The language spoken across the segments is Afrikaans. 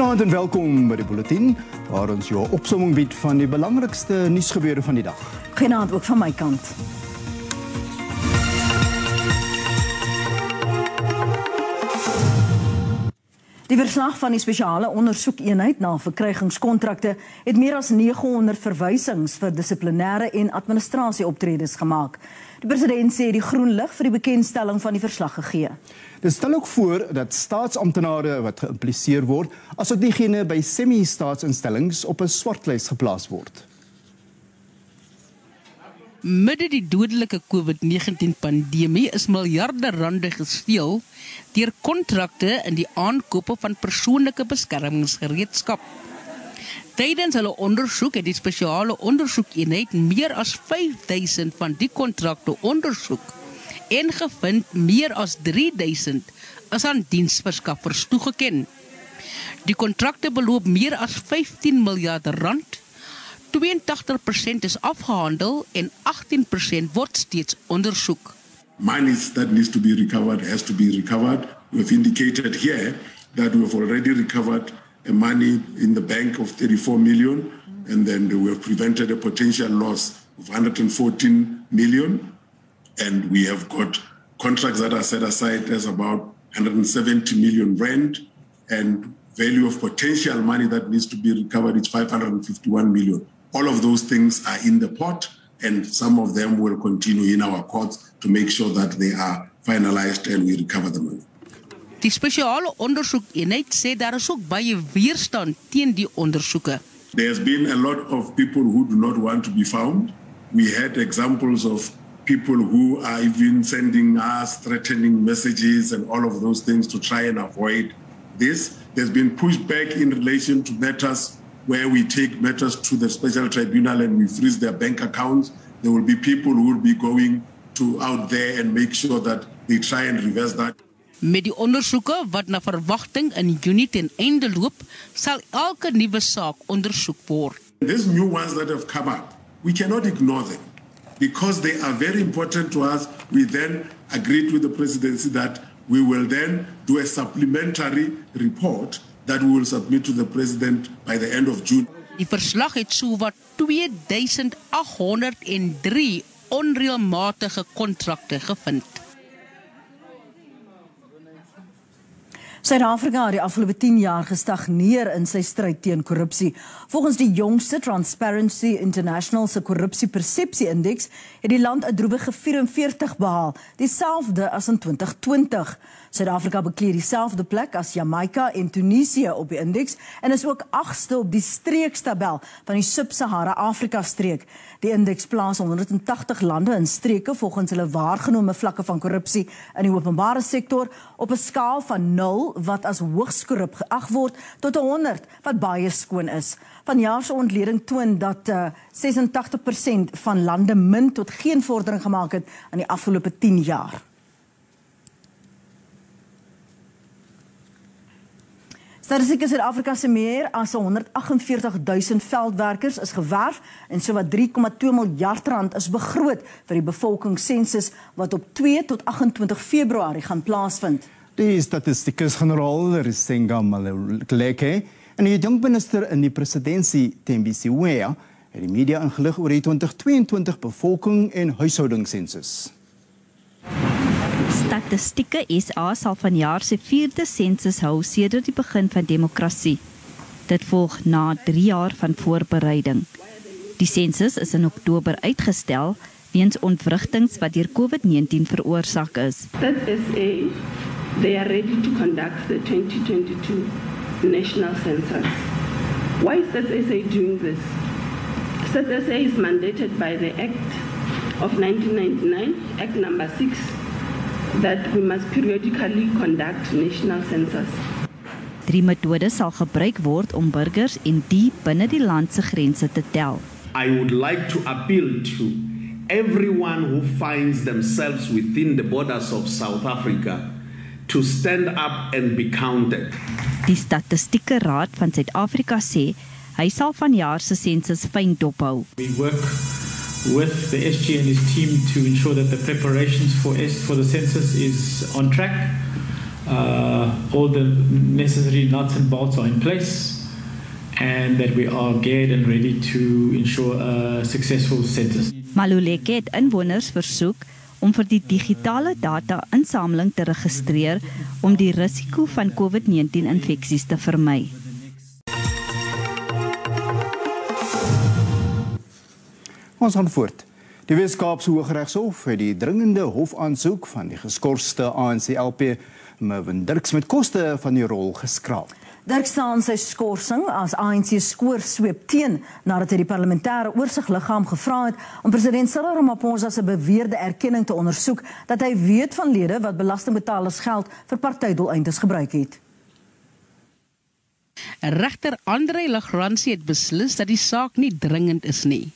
Goeienaand en welkom by die Bulletin, waar ons jou 'n opsomming bied van die belangrikste nuusgebeure van die dag. Goeienaand ook van my kant. Die verslag van die spesiale ondersoekeenheid na verkrygingskontrakte het meer as 900 verwysings vir dissiplinêre en administrasieoptredes gemaak. Die president sê die groen lig vir die bekendstelling van die verslag gegee. Dit stel ook voor dat staatsamptenare wat geïmpliseer word, asook diegene by semi-staatsinstellings op 'n swartlys geplaas word. Midde die dodelike COVID-19-pandemie is miljarde rande gesteel deur kontrakte in die aankope van persoonlike beskermingsgereedskap. Tydens hulle ondersoek het die spesiale ondersoekeenheid meer as 5000 van die kontrakte ondersoek en gevind meer as 3000 is aan diensverskaffers toegeken. Die kontrakte beloop meer as 15 miljard rand. 82% is afgehandel en 18% word steeds ondersoek. Monies that needs to be recovered has to be recovered. We've indicated here that we've already recovered money in the bank of 34 million, and then we have prevented a potential loss of 114 million, and we have got contracts that are set aside as about 170 million rand, and value of potential money that needs to be recovered is 551 million. All of those things are in the pot, and some of them will continue in our courts to make sure that they are finalized and we recover the money. Die spesiale ondersoekeenheid sê daar is ook baie weerstand teen die ondersoeke. There's been a lot of people who do not want to be found. We had examples of people who are even sending us threatening messages and all of those things to try and avoid this. There's been pushback in relation to matters where we take matters to the special tribunal and we freeze their bank accounts. There will be people who will be going to out there and make sure that they try and reverse that. Met die ondersoeke wat na verwagting in Junie ten einde loop, sal elke nuwe saak ondersoek word. These new ones that have come up, we cannot ignore them because they are very important to us. We then agreed with the presidency that we will then do a supplementary report that we will submit to the president by the end of June. Die verslag het sowat 2803 onreëlmatige kontrakte gevind. Suid-Afrika het die afgelope 10 jaar gestagneer in sy stryd teen korrupsie. Volgens die jongste Transparency International se korrupsie-persepsie-indeks het die land 'n droewige 44 behaal, dieselfde as in 2020. Suid-Afrika bekleed dieselfde plek as Jamaica en Tunesië op die indeks en is ook 8ste op die streekstabel van die Sub-Sahara Afrika streek. Die indeks plaas 180 lande en streke volgens hulle waargenome vlakke van korrupsie in die openbare sektor op 'n skaal van 0 wat as hoogs korrup geag word tot 100 wat baie skoon is. Vanjaar se ontleding toon dat 86% van lande min tot geen vordering gemaak het in die afgelope 10 jaar. Statistiek in Suid-Afrika se meer as 148.000 veldwerkers is gewerf en sowat 3,2 miljard rand is begroot vir die bevolkingssensus wat op 2 tot 28 Februarie gaan plaasvind. Die statistikus-generaal Lukrake en die jonkminister in die presidentsie Weer het die media ingelig oor die 2022 bevolking en huishoudingssensus. Statistieke SA sal vanjaar se 4de sensus hou sedert die begin van demokrasie. Dit volg na 3 jaar van voorbereiding. Die sensus is in Oktober uitgestel weens ontwrigtings wat deur COVID-19 veroorsaak is. SA, they are ready to conduct the 2022 national census. Why is SA doing this? SA is mandated by the Act of 1999, Act number 6, that we must periodically conduct national census. 3 metodes sal gebruik word om burgers en die binne die land se grense te tel. I would like to appeal to everyone who finds themselves within the borders of South Africa to stand up and be counted. Die Statistieke Raad van Suid-Afrika sê hy sal vanjaar se sensus fyn dophou. We work with the SG and his team to ensure that the preparations for the census is on track. all the necessary nuts and bolts are in place, and that we are geared and ready to ensure a successful census. Maluleke het inwoners versoek om vir die digitale data-insameling te registreer om die risiko van COVID-19-infeksies te vermy. Ons gaan voort. Die Weskaapse Hooggeregshof het die dringende hofaansoek van die geskorste ANC-LP Dirks met koste van die rol geskraap. Dirks staan sy skorsing as ANC skoorsweep teen nadat hy die parlementêre oorsigliggaam gevra het om president Cyril Ramaphosa se beweerde erkenning te ondersoek dat hy weet van lede wat belastingbetalers geld vir partydoeleindes gebruik het. Regter Andre Lagransie het beslis dat die saak nie dringend is nie.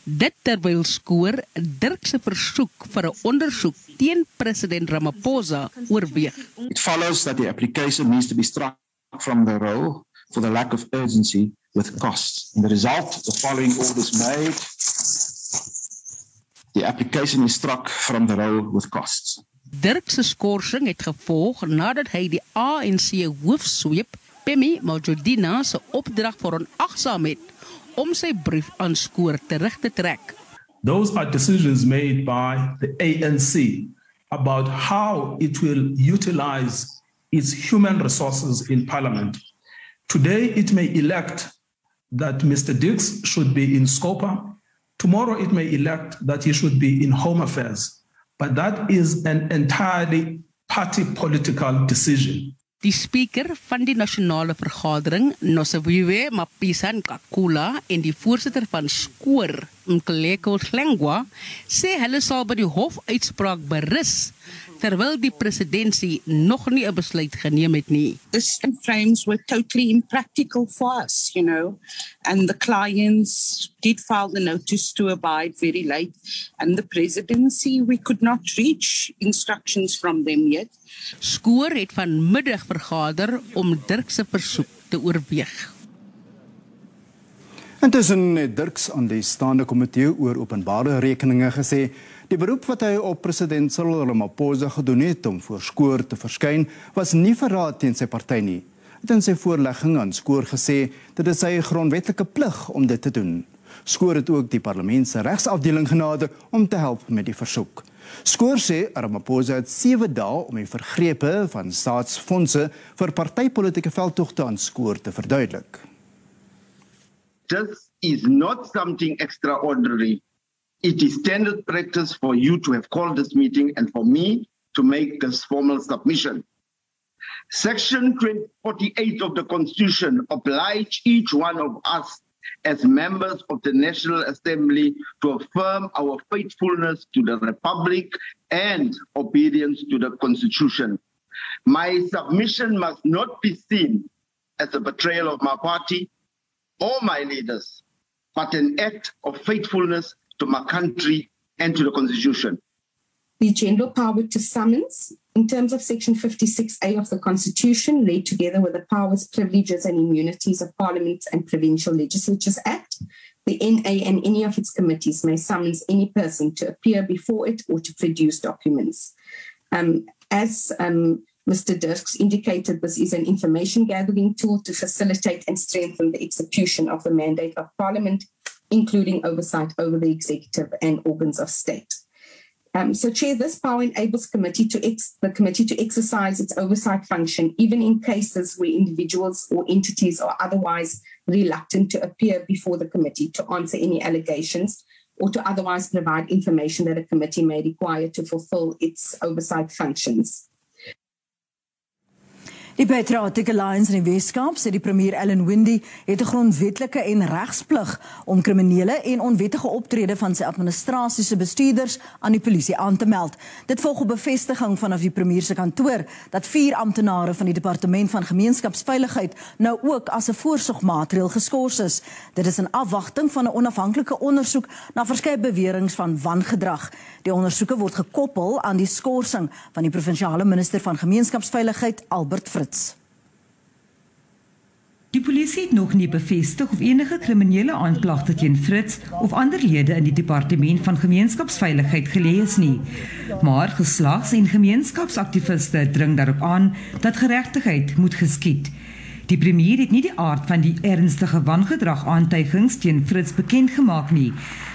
Dit terwyl skoor Dirks se versoek vir 'n ondersoek teen president Ramaphosa oorweeg. It follows that the application needs to be struck from the roll for the lack of urgency with costs. In the result, the following orders made. The application is struck from the roll with costs. Dirks se skorsing het gevolg nadat hy die ANC hoofsweep Pemi Mojodina se opdrag veronagsaam het om sy brief aan skoor terug te trek. Those are decisions made by the ANC about how it will utilize its human resources in Parliament. Today it may elect that Mr. Dirks should be in Scopa. Tomorrow it may elect that he should be in Home Affairs. But that is an entirely party political decision. Die speaker van die nasionale vergadering, Nosewiwe Mapisan Kakula, en die voorsitter van Skoor, Mkleko Hlengwa, sê hulle sal by die hofuitspraak berus, terwyl die presidentsie nog nie 'n besluit geneem het nie. This frames were totally impractical for us, and the clients did file the notice to abide very late, and the presidency, we could not reach instructions from them yet. Skoor het vanmiddag vergader om Dirks se versoek te oorweeg. Intussen het Dirks aan die staande komitee oor openbare rekeninge gesê, die beroep wat hy op president Cyril Ramaphosa gedoen het om voor Skoor te verskyn, was nie verraad teen sy party nie. Het in sy voorlegging aan Skoor gesê, dit is sy grondwetlike plig om dit te doen. Skoor het ook die parlement se regsafdeling genader om te help met die versoek. Skoor sê Ramaphosa het 7 dae om die vergrepe van staatsfondse vir partypolitieke veldtogte aan Skoor te verduidelik. This is not something extraordinary. It is standard practice for you to have called this meeting and for me to make this formal submission. Section 48 of the Constitution obliges each one of us as members of the National Assembly to affirm our faithfulness to the Republic and obedience to the Constitution. My submission must not be seen as a betrayal of my party or my leaders, but an act of faithfulness to my country and to the Constitution. The general power to summons, in terms of Section 56A of the Constitution, laid together with the powers, privileges and immunities of Parliament and Provincial Legislatures Act, the NA and any of its committees may summons any person to appear before it or to produce documents. As Mr. Dirks indicated, this is an information gathering tool to facilitate and strengthen the execution of the mandate of Parliament, including oversight over the executive and organs of state. So, Chair, this power enables the committee to exercise its oversight function, even in cases where individuals or entities are otherwise reluctant to appear before the committee to answer any allegations or to otherwise provide information that a committee may require to fulfill its oversight functions. Die Patriotic Alliance in die Weskaap sê die premier Ellen Windey het 'n grondwetlike en regsplig om kriminele en onwettige optrede van sy administrasie se bestuurders aan die polisie aan te meld. Dit volg op bevestiging vanaf die premier se kantoor dat 4 amptenare van die departement van gemeenskapsveiligheid nou ook as 'n voorsorgmaatreël geskort is. Dit is in afwagting van 'n onafhanklike ondersoek na verskeie beweringe van wangedrag. Die ondersoeke word gekoppel aan die skorsing van die provinsiale minister van gemeenskapsveiligheid Albert Fritz. Die polisie het nog nie bevestig of enige kriminele aanklagte teen Fritz of ander lede in die departement van gemeenskapsveiligheid gelê is nie. Maar geslags- en gemeenskapsaktiviste dring daarop aan dat geregtigheid moet geskied. Die premier het nie die aard van die ernstige wangedrag aantuigings teen Fritz bekend gemaak nie,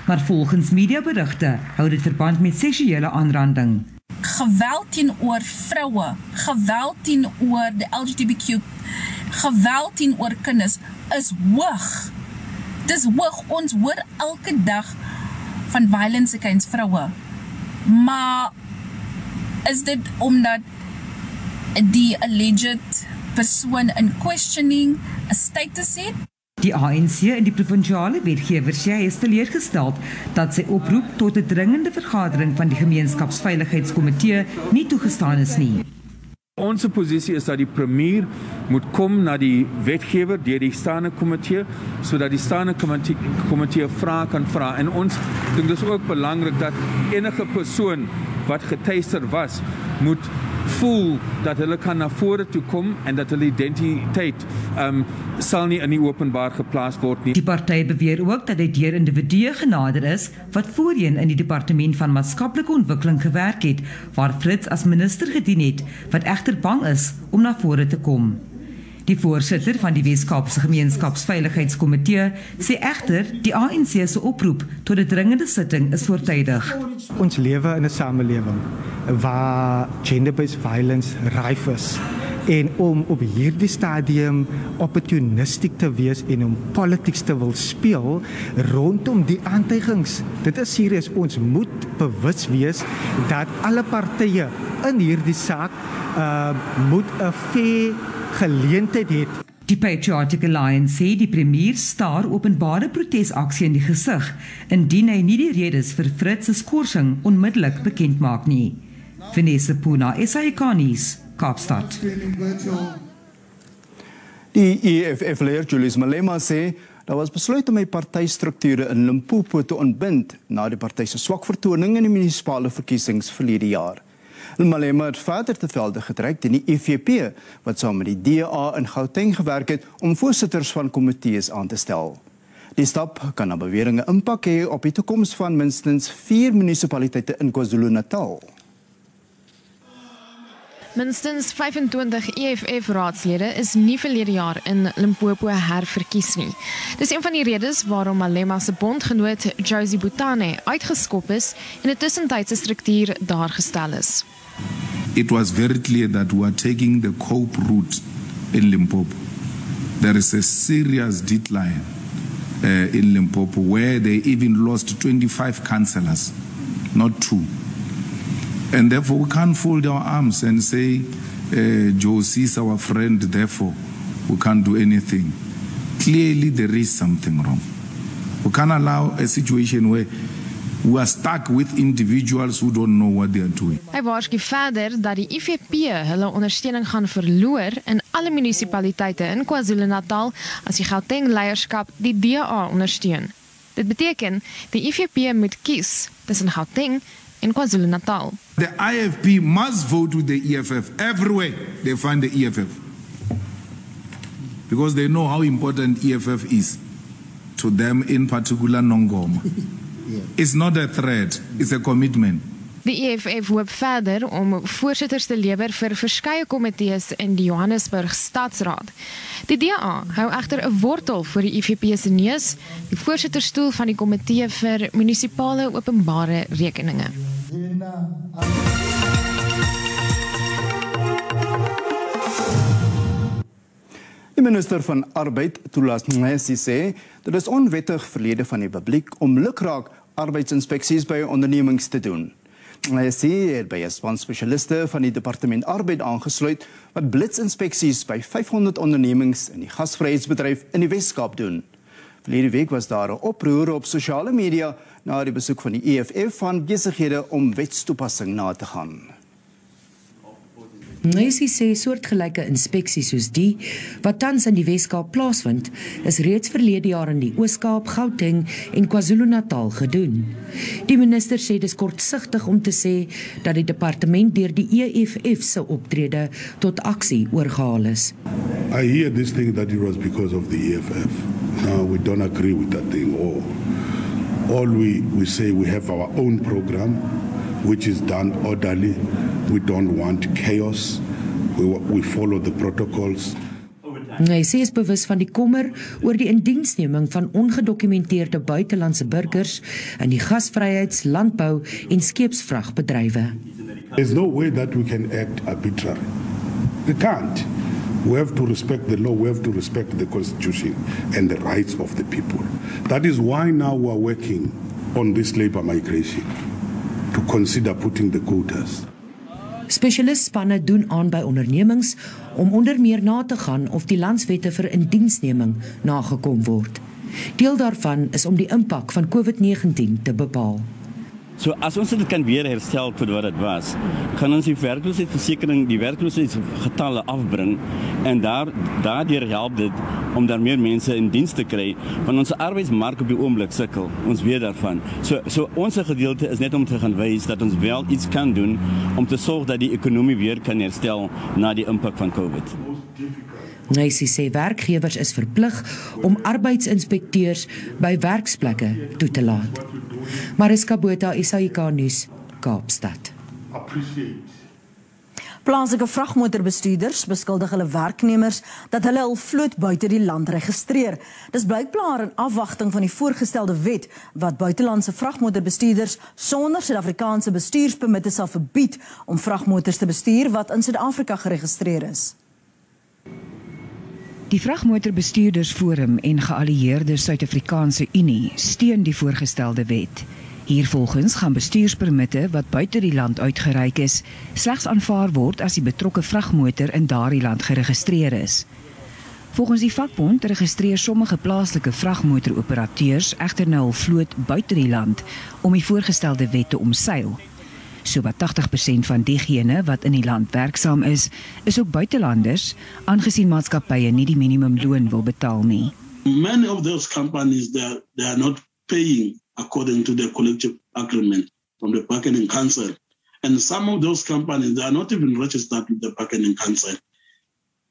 maar volgens mediaberigte hou dit verband met seksuele aanranding. Geweld teenoor vroue, geweld teenoor die LGBTQ, geweld teenoor kinders is hoog. Dis hoog, ons hoor elke dag van violence against vroue. Maar is dit omdat die alleged persoon in questioning 'n status het? Die ANC en die provinsiale wetgewers is teleurgesteld dat sy oproep tot 'n dringende vergadering van die gemeenskapsveiligheidskomitee nie toegestaan is nie. Onze posisie is dat die premier moet kom na die wetgewer deur die staande komitee, sodat die staande komitee vrae kan vra. En ons dink dis ook belangrik dat enige persoon wat geteister was, moet voel dat hulle kan na vore toe kom en dat hulle identiteit sal nie in die openbaar geplaas word nie. Die party beweer ook dat hy deur individue genader is wat voorheen in die departement van maatskaplike ontwikkeling gewerk het, waar Fritz as minister gedien het, wat egter bang is om na vore te kom. Die voorsitter van die Weskaapse Gemeenskapsveiligheidskomitee sê egter die ANC se oproep tot 'n dringende sitting is voortydig. Ons lewe in 'n samelewing waar gender-based violence rife is. En om op hierdie stadium opportunisties te wees en om politics te wil speel rondom die aantuigings. Dit is serieus, ons moet bewus wees dat alle partye in hierdie saak moet 'n fair geleentheid het. Die Patriotic Alliance sê die premier staar openbare protesaksie in die gesig indien hy nie die redes vir Fritz se skorsing onmiddellik bekend maak nie. Vanessa Puna, SABC nuus, Kaapstad. Die EFF-leier Julius Malema sê daar was besluit om die partystrukture in Limpopo te ontbind na die party se swak vertoning in die munisipale verkiesings verlede jaar. Malema het verder te velde getrek teen die EFF wat saam met die DA in Gauteng gewerk het om voorsitters van komitees aan te stel. Die stap kan na beweringe impak hê op die toekoms van minstens 4 munisipaliteite in KwaZulu-Natal. Minstens 25 EFF-raadslede is nie verlede jaar in Limpopo herverkies nie. Dis een van die redes waarom Malema se bondgenoot Josie Botane uitgeskop is en 'n tussentydse struktuur daar gestel is. It was very clear that we are taking the cope route in Limpopo. There is a serious decline in Limpopo where they even lost 25 councillors, not 2. And therefore we can't fold our arms and say Josie is our friend, therefore we can't do anything. Clearly there is something wrong. We can't allow a situation where we are stuck with individuals who don't know what they are doing. Hy waarsku verder dat die IFP hulle ondersteuning gaan verloor in alle munisipaliteite in KwaZulu-Natal as die Gauteng leierskap die DA ondersteun. Dit beteken die IFP moet kies tussen Gauteng en KwaZulu-Natal. The IFP must vote with the EFF everywhere they find the EFF. Because they know how important EFF is to them, in particular Nongoma. It's not a threat, it's a commitment. Die EFF hoop verder om voorsitters te lewer vir verskeie komitees in die Johannesburg Stadsraad. Die DA hou egter 'n wortel vir die IFP se neus, die voorsitterstoel van die komitee vir munisipale openbare rekeninge. Die minister van Arbeid, Thulas Nxesi, sê dit is onwettig verlede van die publiek om lukrake arbeidsinspeksies by ondernemings te doen. Nxesi het by 'n span spesialiste van die departement Arbeid aangesluit wat blitsinspeksies by 500 ondernemings in die gasvryheidsbedryf in die Weskaap doen. Verlede week was daar 'n oproer op sosiale media na die besoek van die EFF van besighede om wetstoepassing na te gaan. Nuus sê soortgelyke inspeksies soos die wat tans in die Weskaap plaasvind, is reeds verlede jaar in die Oos-Kaap, Gauteng en KwaZulu-Natal gedoen. Die minister sê dis kortsigtig om te sê dat die departement deur die EFF se optrede tot aksie oorgehaal is. I hear this thing that it was because of the EFF. No, we don't agree with that thing. All we say we have our own program, which is done orderly. We don't want chaos. We follow the protocols. Hy sê is bewus van die kommer oor die indiensneming van ongedokumenteerde buitelandse burgers in die gasvryheids-, landbou en skeepsvragbedrywe. There's no way that we can act arbitrary. We can't. We have to respect the law, we have to respect the constitution and the rights of the people. That is why now we are working on this labor migration, to consider putting the quotas. Spesialistspanne doen aan by ondernemings om onder meer na te gaan of die landswette vir indiensneming nagekom word. Deel daarvan is om die impak van COVID-19 te bepaal. So as ons dit kan weer herstel tot wat dit was, kan ons die werkloosheidsversekering, die werkloosheidsgetalle afbring en daardeur help dit om daar meer mense in diens te kry, want ons arbeidsmark op die oomblik sukkel, ons weet daarvan. So ons gedeelte is net om te gaan wys dat ons wel iets kan doen om te sorg dat die ekonomie weer kan herstel na die impak van COVID. Nuus sê werkgewers is verplig om arbeidsinspekteurs by werksplekke toe te laat. Mariska Botha, SABC Nuus, Kaapstad. Plaaslike vragmotorbestuurders beskuldig hulle werknemers dat hulle hul vloot buite die land registreer. Dis blykbaar in afwagting van die voorgestelde wet wat buitelandse vragmotorbestuurders sonder Suid-Afrikaanse bestuurspermitte sal verbied om vragmotors te bestuur wat in Suid-Afrika geregistreer is. Die Vragmotorbestuurdersforum en geallieerde Suid-Afrikaanse Unie steun die voorgestelde wet. Hiervolgens gaan bestuurspermitte wat buite die land uitgereik is, slegs aanvaar word as die betrokke vragmotor in daardie land geregistreer is. Volgens die vakbond registreer sommige plaaslike vragmotoroperateurs egter nou hul vloot buite die land om die voorgestelde wet te omseil. Sowat 80% van diegene wat in die land werksaam is ook buitelanders, aangesien maatskappye nie die minimumloon wil betaal nie. Many of those companies they are not paying according to the collective agreement from the bargaining council, and some of those companies they are not even registered with the bargaining council.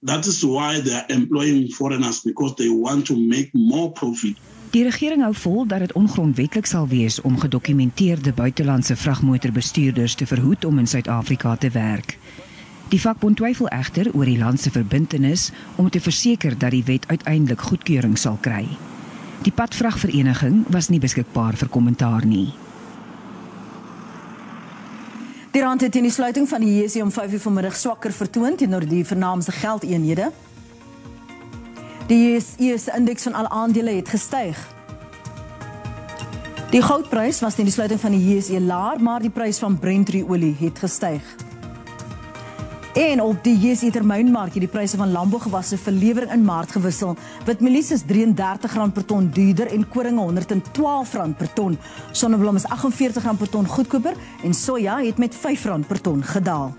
That is why they are employing foreigners, because they want to make more profit. Die regering hou vol dat dit ongrondwetlik sal wees om gedokumenteerde buitelandse vragmotorbestuurders te verhoed om in Suid-Afrika te werk. Die vakbond twyfel egter oor die land se verbintenis om te verseker dat die wet uiteindelik goedkeuring sal kry. Die padvragvereniging was nie beskikbaar vir kommentaar nie. Die rand het in die sluiting van die JSE om 5:00 vanmiddag swakker vertoon teenoor die vernaamste geldeenhede. Die JSE-indeks van alle aandele het gestyg. Die goudprys was teen die sluiting van die JSE laer, maar die prys van Brent-olie het gestyg. En op die JSE termynmark het die pryse van landbougewasse vir lewering in Maart gewissel. Witmielies is R33 per ton duurder en koring R112 per ton. Sonneblom is R48 per ton goedkoper en soja het met R5 per ton gedaal.